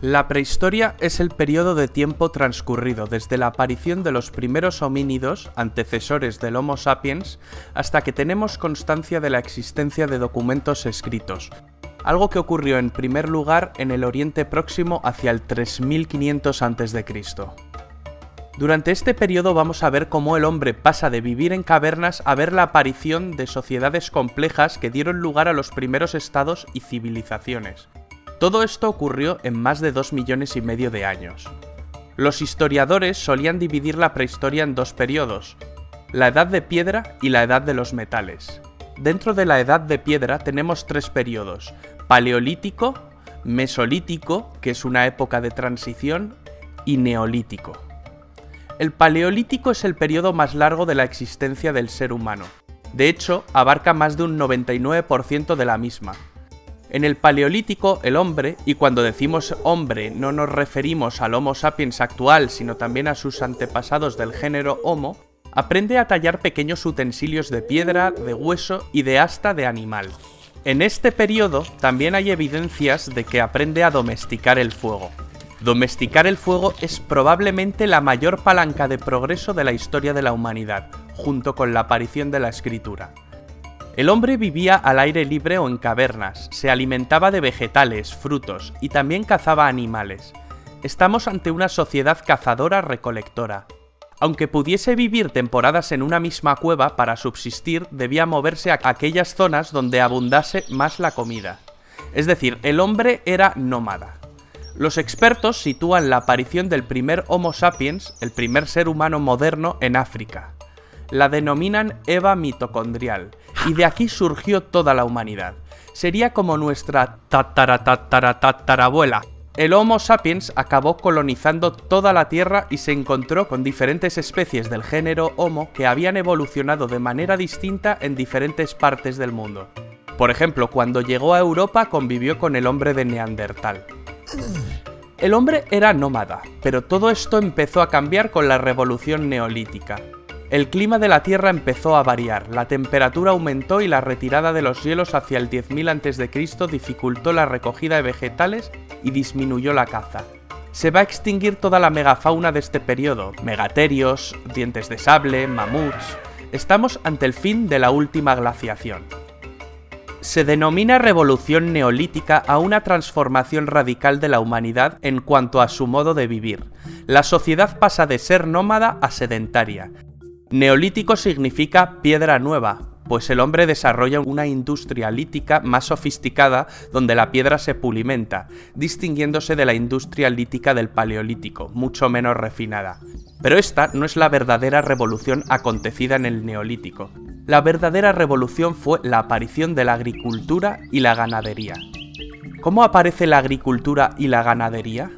La prehistoria es el periodo de tiempo transcurrido desde la aparición de los primeros homínidos, antecesores del Homo sapiens, hasta que tenemos constancia de la existencia de documentos escritos, algo que ocurrió en primer lugar en el Oriente Próximo hacia el 3500 a.C. Durante este periodo vamos a ver cómo el hombre pasa de vivir en cavernas a ver la aparición de sociedades complejas que dieron lugar a los primeros estados y civilizaciones. Todo esto ocurrió en más de 2,5 millones de años. Los historiadores solían dividir la prehistoria en dos periodos, la Edad de Piedra y la Edad de los Metales. Dentro de la Edad de Piedra tenemos tres periodos: Paleolítico, Mesolítico, que es una época de transición, y Neolítico. El Paleolítico es el periodo más largo de la existencia del ser humano. De hecho, abarca más de un 99% de la misma. En el Paleolítico, el hombre, y cuando decimos hombre no nos referimos al Homo sapiens actual, sino también a sus antepasados del género Homo, aprende a tallar pequeños utensilios de piedra, de hueso y de asta de animal. En este periodo también hay evidencias de que aprende a domesticar el fuego. Domesticar el fuego es probablemente la mayor palanca de progreso de la historia de la humanidad, junto con la aparición de la escritura. El hombre vivía al aire libre o en cavernas, se alimentaba de vegetales, frutos y también cazaba animales. Estamos ante una sociedad cazadora-recolectora. Aunque pudiese vivir temporadas en una misma cueva, para subsistir debía moverse a aquellas zonas donde abundase más la comida. Es decir, el hombre era nómada. Los expertos sitúan la aparición del primer Homo sapiens, el primer ser humano moderno, en África. La denominan Eva mitocondrial, y de aquí surgió toda la humanidad. Sería como nuestra tatarabuela. El Homo sapiens acabó colonizando toda la Tierra y se encontró con diferentes especies del género Homo que habían evolucionado de manera distinta en diferentes partes del mundo. Por ejemplo, cuando llegó a Europa convivió con el hombre de Neandertal. El hombre era nómada, pero todo esto empezó a cambiar con la revolución neolítica. El clima de la Tierra empezó a variar, la temperatura aumentó y la retirada de los hielos hacia el 10.000 a.C. dificultó la recogida de vegetales y disminuyó la caza. Se va a extinguir toda la megafauna de este periodo: megaterios, dientes de sable, mamuts. Estamos ante el fin de la última glaciación. Se denomina revolución neolítica a una transformación radical de la humanidad en cuanto a su modo de vivir. La sociedad pasa de ser nómada a sedentaria. Neolítico significa piedra nueva, pues el hombre desarrolla una industria lítica más sofisticada donde la piedra se pulimenta, distinguiéndose de la industria lítica del Paleolítico, mucho menos refinada. Pero esta no es la verdadera revolución acontecida en el Neolítico. La verdadera revolución fue la aparición de la agricultura y la ganadería. ¿Cómo aparece la agricultura y la ganadería?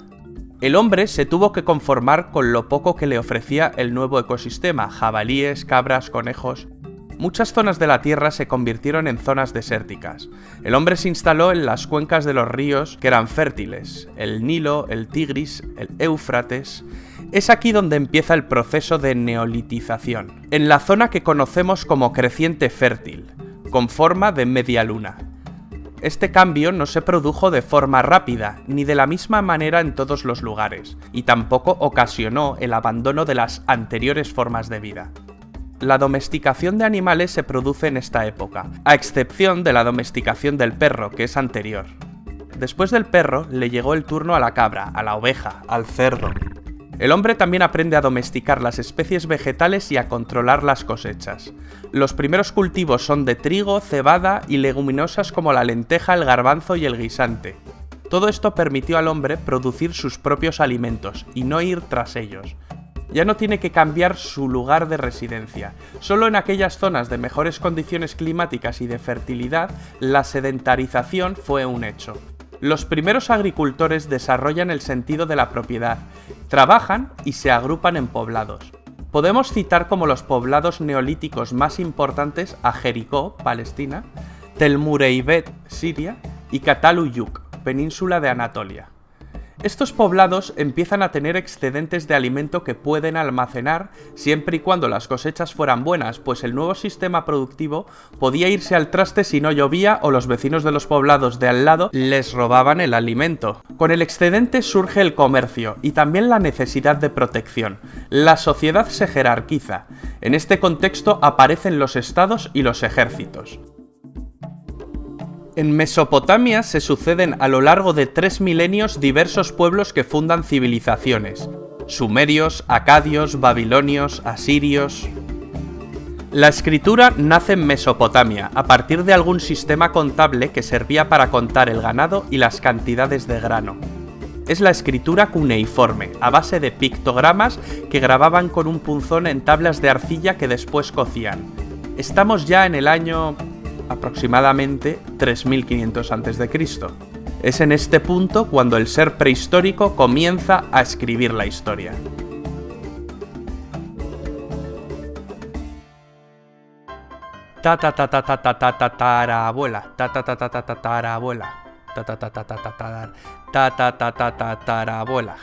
El hombre se tuvo que conformar con lo poco que le ofrecía el nuevo ecosistema: jabalíes, cabras, conejos. Muchas zonas de la Tierra se convirtieron en zonas desérticas. El hombre se instaló en las cuencas de los ríos que eran fértiles: el Nilo, el Tigris, el Éufrates. Es aquí donde empieza el proceso de neolitización, en la zona que conocemos como creciente fértil, con forma de media luna. Este cambio no se produjo de forma rápida, ni de la misma manera en todos los lugares, y tampoco ocasionó el abandono de las anteriores formas de vida. La domesticación de animales se produce en esta época, a excepción de la domesticación del perro, que es anterior. Después del perro le llegó el turno a la cabra, a la oveja, al cerdo. El hombre también aprende a domesticar las especies vegetales y a controlar las cosechas. Los primeros cultivos son de trigo, cebada y leguminosas como la lenteja, el garbanzo y el guisante. Todo esto permitió al hombre producir sus propios alimentos y no ir tras ellos. Ya no tiene que cambiar su lugar de residencia. Solo en aquellas zonas de mejores condiciones climáticas y de fertilidad, la sedentarización fue un hecho. Los primeros agricultores desarrollan el sentido de la propiedad, trabajan y se agrupan en poblados. Podemos citar como los poblados neolíticos más importantes a Jericó, Palestina, Tel Mureybet, Siria, y Cataluyuk, península de Anatolia. Estos poblados empiezan a tener excedentes de alimento que pueden almacenar siempre y cuando las cosechas fueran buenas, pues el nuevo sistema productivo podía irse al traste si no llovía o los vecinos de los poblados de al lado les robaban el alimento. Con el excedente surge el comercio y también la necesidad de protección. La sociedad se jerarquiza. En este contexto aparecen los estados y los ejércitos. En Mesopotamia se suceden a lo largo de 3 milenios diversos pueblos que fundan civilizaciones: sumerios, acadios, babilonios, asirios. La escritura nace en Mesopotamia, a partir de algún sistema contable que servía para contar el ganado y las cantidades de grano. Es la escritura cuneiforme, a base de pictogramas que grababan con un punzón en tablas de arcilla que después cocían. Estamos ya en el año aproximadamente 3500 a.C. Es en este punto cuando el ser prehistórico comienza a escribir la historia. Tatarabuela, tatarabuela, tatarabuela.